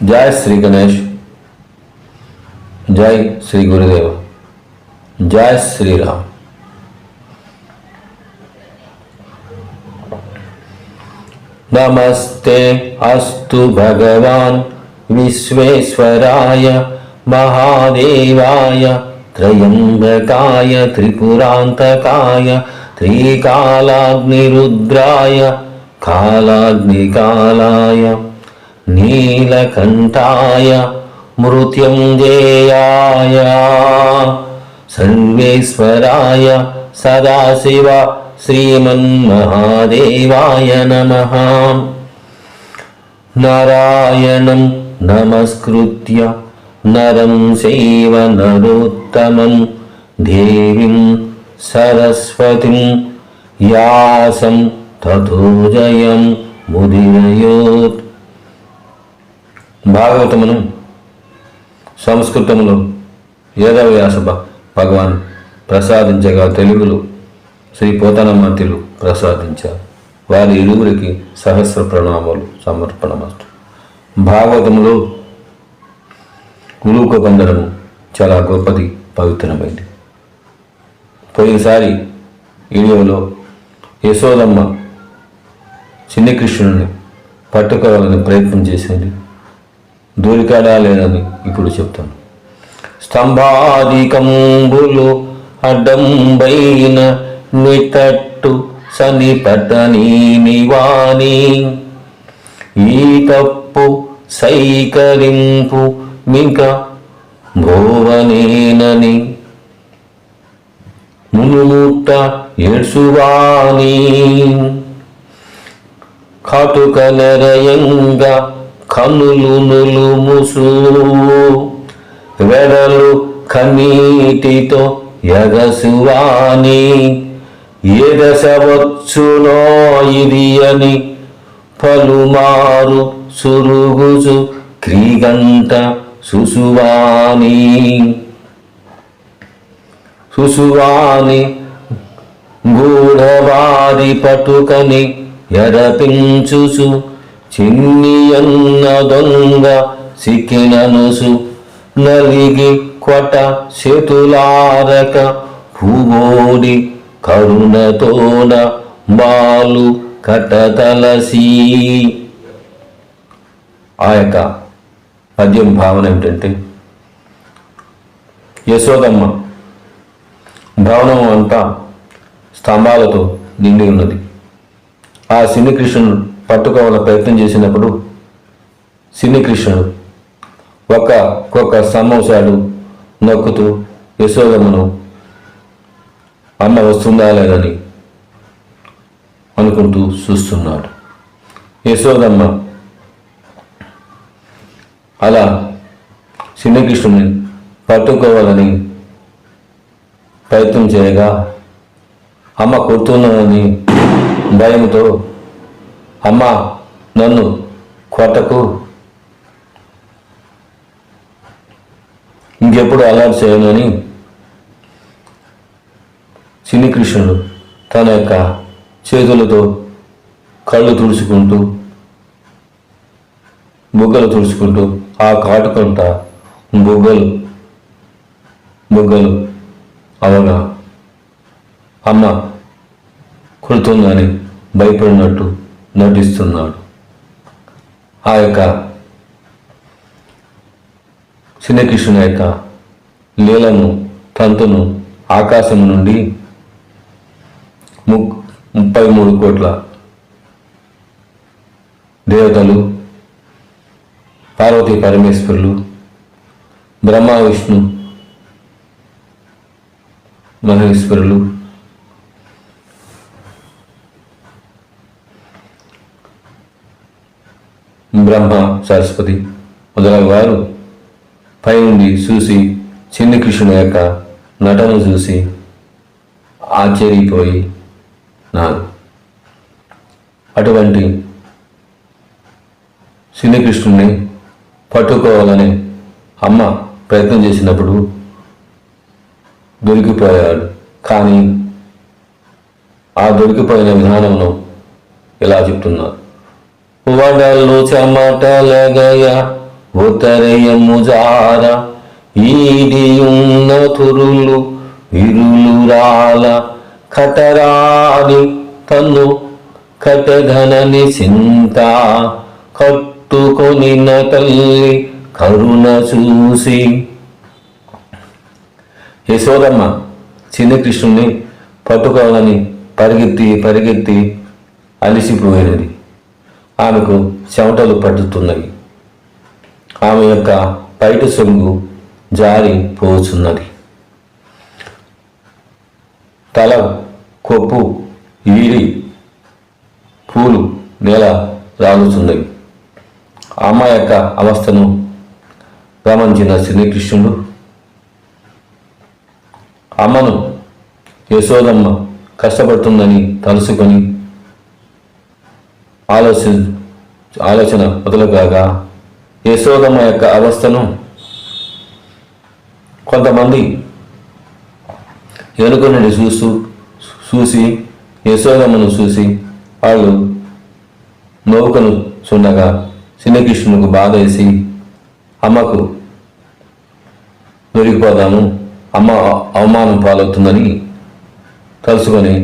जय श्री गणेश, जय श्री गुरुदेव, जय श्री राम। नमस्ते अस्तु भगवान विश्वेश्वराय महादेवाय त्रयंबकाय त्रिपुरांतकाय त्रिकालाग्निरुद्राय कालाग्निकालाय नीलकंठाय मृत्युंजयाय सर्वेश्वराय सदाशिव श्रीमन्महादेवाय नमः। नारायणं नमस्कृत्य नरं चैव नरोत्तमं देवीं सरस्वतीं व्यासं ततो जयं मुदीरयेत्। భాగవతమును సంస్కృతములో వేదవ్యాస భగవాన్ ప్రసాదించగా తెలుగులో శ్రీ పోతనమాతిలు ప్రసాదించారు. వారి ఇరువురికి సహస్ర ప్రణామాలు సమర్పణమస్తు. భాగవతములో ఉలూక బంధనము చాలా గొప్పది, పవిత్రమైంది. పోయినసారి వీడియోలో యశోదమ్మ చిన్ని కృష్ణుని పట్టుకోవాలని ప్రయత్నం చేసింది, దూరికాడా లేదని ఇప్పుడు చెప్తాను. స్తంభాదికంబులు అడ్డంబైన నితట్టు సనిపటని వాణి ఈ తప్పు సైకరింపు మింక భోవనేనని మునుముట్ట ఏడ్సువాణి కాటుక నెరయంగా కనులు నులుముసు వెడలు కనీటితో ఎగసువాని ఎగసవచ్చునో ఇది అని పలుమారు సురుగుసు క్రీగంట సుసువాని గూఢవాది పటుకని ఎరపించుసు చిన్నియన్న దొంగ సిక్కిననుసు నలిగి కొట చేతులారక భూగోడి కరుణతోడ బాలు కటతలసి. ఆ యొక్క పద్యం భావన ఏమిటంటే, యశోదమ్మ భవనం అంతా స్తంభాలతో నిండి ఉన్నది. ఆ సిన్ని కృష్ణుడు పట్టుకోవాలని ప్రయత్నం చేసినప్పుడు సిన్ని కృష్ణుడు ఒక్కొక్క స్తంభంశాడు నొక్కుతూ యశోదమ్మను అమ్మ వస్తుందా లేదని అనుకుంటూ చూస్తున్నాడు. యశోదమ్మ అలా సిన్ని కృష్ణుని పట్టుకోవాలని ప్రయత్నం చేయగా అమ్మ కొడుతున్నానని భయంతో, అమ్మ నన్ను కొట్టకు, ఇంకెప్పుడు అలర్ట్ చేయను అని సిన్ని కృష్ణుడు తన యొక్క చేతులతో కళ్ళు తుడుచుకుంటూ బుగ్గలు తుడుచుకుంటూ ఆ కాటుకుంట బుగ్గలు అవగా అమ్మ కొడుతుందని భయపడినట్టు నటిస్తున్నాడు. ఆ యొక్క శ్రీకృష్ణుని యొక్క లీలను తంతును ఆకాశము నుండి 33 కోట్ల దేవతలు, పార్వతీ పరమేశ్వరులు, బ్రహ్మ విష్ణు మహేశ్వరులు, బ్రహ్మ సరస్వతి మొదలగు వారు పైనుండి చూసి చిన్ని కృష్ణుని యొక్క నటను చూసి ఆశ్చర్యపోయి నాడు. అటువంటి చిన్ని కృష్ణుని పట్టుకోవాలని అమ్మ ప్రయత్నం చేసినప్పుడు దొరికిపోయాడు. కానీ ఆ దొరికిపోయిన విధానంలో ఇలా చెప్తున్నారు. వడలు చెమటలగయ ఉతరయము జార ఈడియున్న తురులు ఇరులు రాల కటరాని తను కటఘనని చింత కట్టుకొనిన తల్లి కరుణ చూసి. యశోదమ్మ చిన్న కృష్ణుని పట్టుకోవాలని పరిగెత్తి అలిసిపోయినది. ఆమెకు చెమటలు పట్టుతున్నవి. ఆమె యొక్క పైట సొంగు జారి పోచున్నది. తల కొప్పు ఈడి పూలు నేల రాలుతున్నవి. అమ్మ యొక్క అవస్థను గమనించిన శ్రీకృష్ణుడు అమ్మను యశోదమ్మ కష్టపడుతుందని తలుసుకొని ఆలోచన మొదలుగాగా యశోదమ్మ యొక్క అవస్థను కొంతమంది వెనుక నుండి చూసి యశోదమ్మను చూసి వాళ్ళు నౌకను చూడగా శ్రీకృష్ణునికి బాధ వేసి అమ్మకు దొరికిపోదాము, అమ్మ అవమానం పాలవుతుందని తలుసుకొని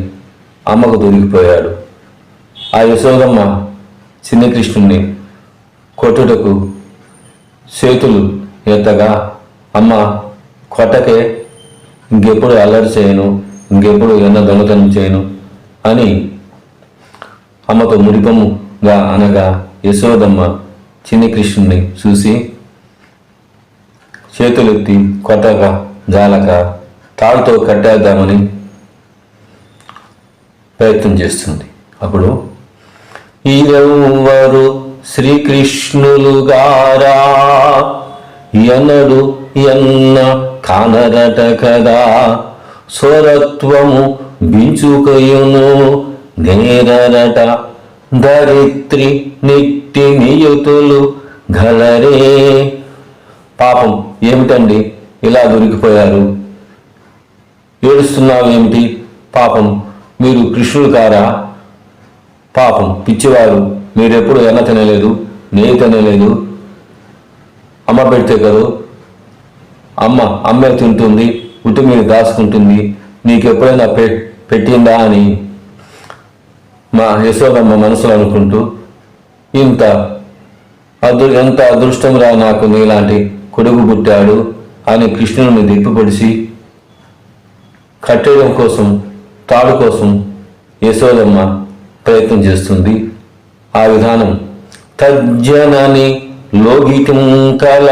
అమ్మకు దొరికిపోయాడు. ఆ యశోదమ్మ శ్రీకృష్ణుని కొట్టుటకు చేతులు ఎత్తగా అమ్మ కొట్టకే, ఇంకెప్పుడు అల్లరి చేయను, ఇంకెప్పుడు ఎన్న దొంగతనం చేయను అని అమ్మతో మురిపముగా అనగా యశోదమ్మ శ్రీకృష్ణుని చూసి చేతులెత్తి కొట్టక జాలక తాడుతో కట్టేద్దామని ప్రయత్నం చేస్తుంది. అప్పుడు ఈరెవ్వరు శ్రీకృష్ణులు గారా ఎన్నడు ఎన్న కానరట కదా, స్వరత్వము బించుకయును నేరరట, ధరిత్రి నిట్టి నియుతులు గలరే. పాపం ఏమిటండి ఇలా దొరికిపోయారు, ఏడుస్తున్నావు ఏమిటి, పాపం మీరు కృష్ణుడు కారా, పాపం పిచ్చివారు, మీరెప్పుడు ఎన్న తినలేదు, నెయ్యి తినలేదు, అమ్మ పెడితే కదా అమ్మే తింటుంది, ఉట్టి మీరు దాచుకుంటుంది, నీకెప్పుడైనా పెట్టిందా అని మా యశోదమ్మ మనసులో అనుకుంటూ ఎంత అదృష్టం రా నాకు నీలాంటి కొడుకు పుట్టాడు అని కృష్ణుని దిప్పుపొడిసి కట్టేయడం కోసం తాడు కోసం యశోదమ్మ ప్రయత్నం చేస్తుంది. ఆ విధానం తజ్జనని లోగితుం కల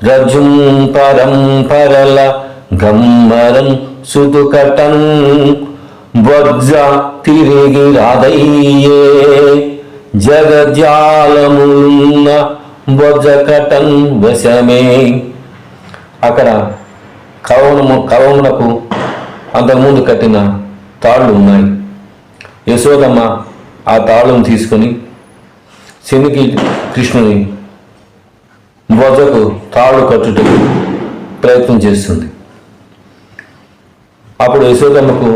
రజుం పరంపరల గమ్మరం సుతుకటన్ బొజ్జ తిరిగి రాదయ్యే జగజాలమున్న బొజ్జకటన్ వశమే. అక్కడ కవమునకు అంతకుముందు కట్టిన తాళ్ళు ఉన్నాయి. యశోదమ్మ ఆ తాళ్ళను తీసుకొని శనికి కృష్ణుని బొజ్జకు తాళ్ళు కట్టుటకు ప్రయత్నం చేస్తుంది. అప్పుడు యశోదమ్మకు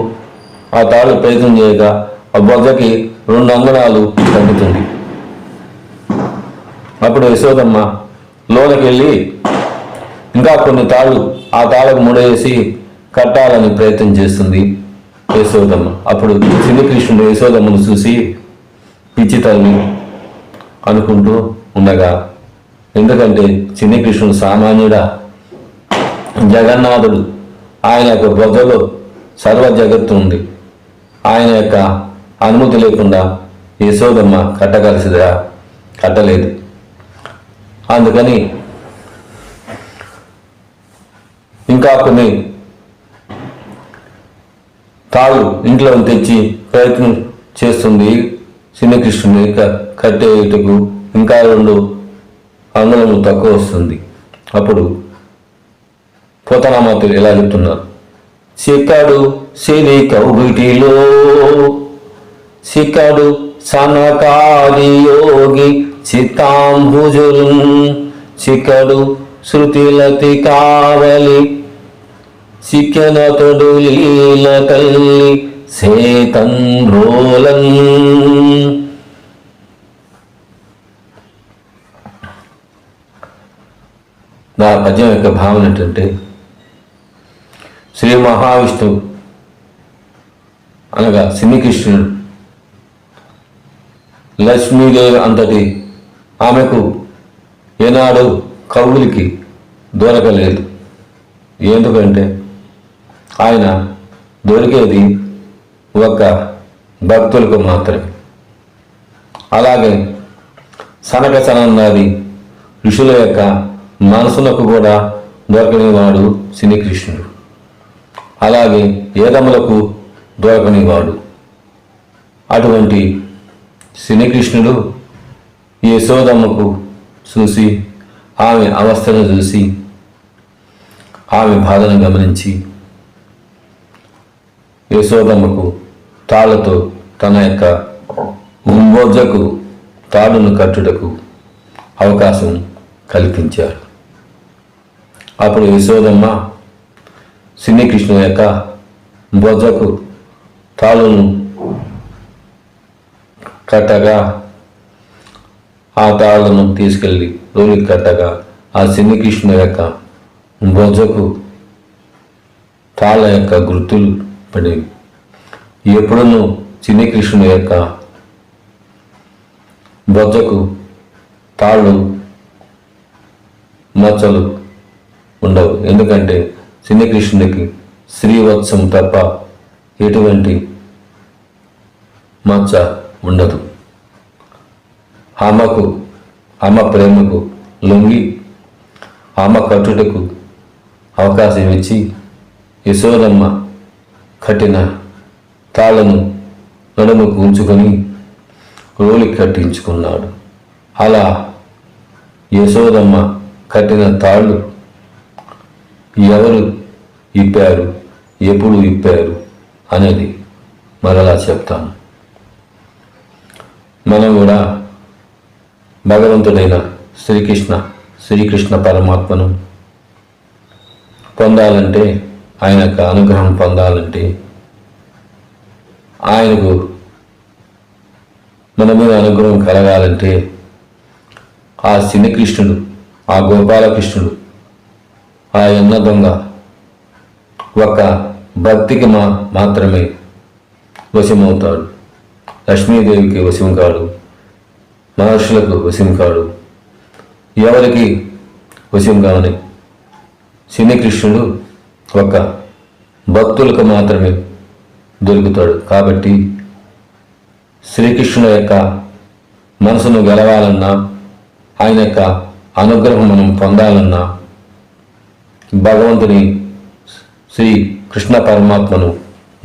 ఆ తాళ్ళు ప్రయత్నం చేయగా ఆ బొజ్జకి 2 అంగుళాలు తగ్గుతుంది. అప్పుడు యశోదమ్మ లోనికి వెళ్ళి ఇంకా కొన్ని తాళ్ళు ఆ తాళ్ళకు ముడేసి కట్టాలని ప్రయత్నం చేస్తుంది యశోదమ్మ. అప్పుడు శ్రీకృష్ణుడు యశోదమ్మను చూసి పిచ్చి తల్లి అనుకుంటూ ఉండగా, ఎందుకంటే శ్రీకృష్ణుడు సామాన్యుడా, జగన్నాథుడు, ఆయన యొక్క బొజ్జలో సర్వ జగత్తు ఉంది, ఆయన యొక్క అనుమతి లేకుండా యశోదమ్మ కట్టగలిసిదా, కట్టలేదు. అందుకని ఇంకా కొన్ని తాళ్ళు ఇంట్లో తెచ్చి ప్రయత్నం చేస్తుంది శ్రీకృష్ణుని కట్టేటకు. ఇంకా 2 అంగుళములు తక్కువ వస్తుంది. అప్పుడు పోతనామాతలు ఎలా చెప్తున్నారు, చిక్కడు సిరి కౌగిటిలో చిక్కడు సనకాది యోగి చిత్తాంబుజులు చిక్కడు శృతిలతి కావలి చిక్కెనతడు లీల తల్లి సేతంద్రోలన్. నా పద్యం యొక్క భావన ఏంటంటే, శ్రీ మహావిష్ణువు అనగా శ్రీకృష్ణుడు లక్ష్మీదేవి అంతటి ఆమెకు ఏనాడు కవులకి దొరకలేదు. ఎందుకంటే ఆయన దొరికేది ఒక్క భక్తులకు మాత్రమే. అలాగే సనక సనందాది ఋషుల యొక్క మనసులకు కూడా దొరకనివాడు శ్రీకృష్ణుడు. అలాగే ఏదములకు దొరకనివాడు. అటువంటి శ్రీకృష్ణుడు యశోదమ్మకు చూసి, ఆమె అవస్థను చూసి, ఆమె బాధను గమనించి యశోదమ్మకు తాళ్లతో తన యొక్క ముంబోజకు తాడును కట్టుటకు అవకాశం కల్పించారు. అప్పుడు యశోదమ్మ శ్రీకృష్ణుని యొక్క బొజ్జకు తాళును కట్టగా, ఆ తాళ్లను తీసుకెళ్ళి రోలికి కట్టగా, ఆ శ్రీకృష్ణుని యొక్క బొజ్జకు తాళ్ళ యొక్క గుర్తులు పడేవి. ఎప్పుడునూ శ్రీకృష్ణుని యొక్క బొజ్జకు తాళ్ళు మచ్చలు ఉండవు. ఎందుకంటే శ్రీకృష్ణుడికి శ్రీవత్సం తప్ప ఎటువంటి మచ్చ ఉండదు. అమ్మ ప్రేమకు లొంగి అమ్మ కట్టుటకు అవకాశం ఇచ్చి యశోదమ్మ కట్టిన తాళ్లను నడుముకు ఉంచుకొని రోలికి కట్టించుకున్నాడు. అలా యశోదమ్మ కట్టిన తాళ్ళు ఎవరు ఇప్పారు, ఎప్పుడు ఇప్పారు అనేది మరలా చెప్తాను. మనం కూడా భగవంతుడైన శ్రీకృష్ణ పరమాత్మను పొందాలంటే, ఆయన యొక్క అనుగ్రహం పొందాలంటే, ఆయనకు మన మీద అనుగ్రహం కలగాలంటే, ఆ శ్రీకృష్ణుడు, ఆ గోపాలకృష్ణుడు, ఆ ఎన్న దొంగ ఒక భక్తికి మాత్రమే వశమవుతాడు. లక్ష్మీదేవికి వశం కాడు, మహర్షులకు వశం కాడు, ఎవరికి వశం కాని శ్రీకృష్ణుడు ఒక భక్తులకు మాత్రమే దొరుకుతాడు. కాబట్టి శ్రీకృష్ణుడు యొక్క మనసును గెలవాలన్నా, ఆయన యొక్క అనుగ్రహం మనం పొందాలన్నా, భగవంతుని శ్రీ కృష్ణ పరమాత్మను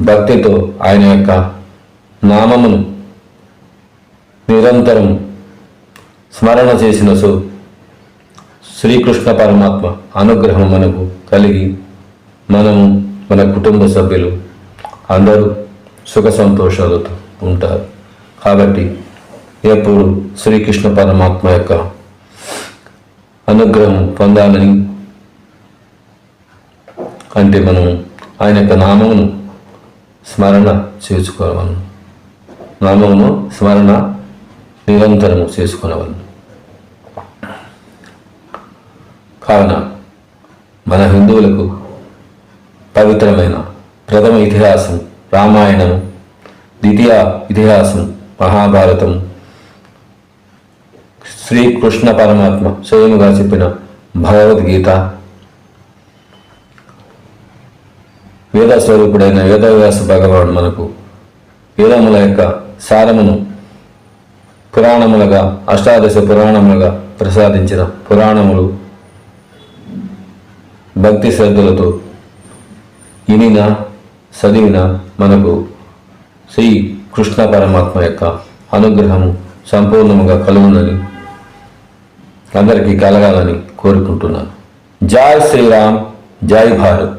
భక్తితో ఆయన యొక్క నామమును నిరంతరం స్మరణ చేసిన శ్రీకృష్ణ పరమాత్మ అనుగ్రహం మనకు కలిగి, మనము మన కుటుంబ సభ్యులు అందరూ సుఖ సంతోషాలతో ఉంటారు. కాబట్టి ఎప్పుడు శ్రీకృష్ణ పరమాత్మ యొక్క అనుగ్రహం పొందాలని అంటే మనం ఆయన యొక్క నామమును స్మరణ చేసుకోవాలి. నామమును స్మరణ నిరంతరము చేసుకునేవాళ్ళు. కావున మన హిందువులకు పవిత్రమైన ప్రథమ ఇతిహాసం రామాయణము, ద్వితీయ ఇతిహాసం మహాభారతం, శ్రీకృష్ణ పరమాత్మ స్వయముగా చెప్పిన భగవద్గీత, వేద స్వరూపుడైన వేదవ్యాస భగవానుడు మనకు వేదముల యొక్క సారమును పురాణములుగా, అష్టాదశ పురాణములుగా ప్రసాదించిన పురాణములు భక్తి శ్రద్ధలతో ఇనిన చదివిన మనకు శ్రీ కృష్ణ పరమాత్మ యొక్క అనుగ్రహము సంపూర్ణముగా కలుగునని, అందరికీ కలగాలని కోరుకుంటున్నాను. జై శ్రీరామ్, జై భారత్.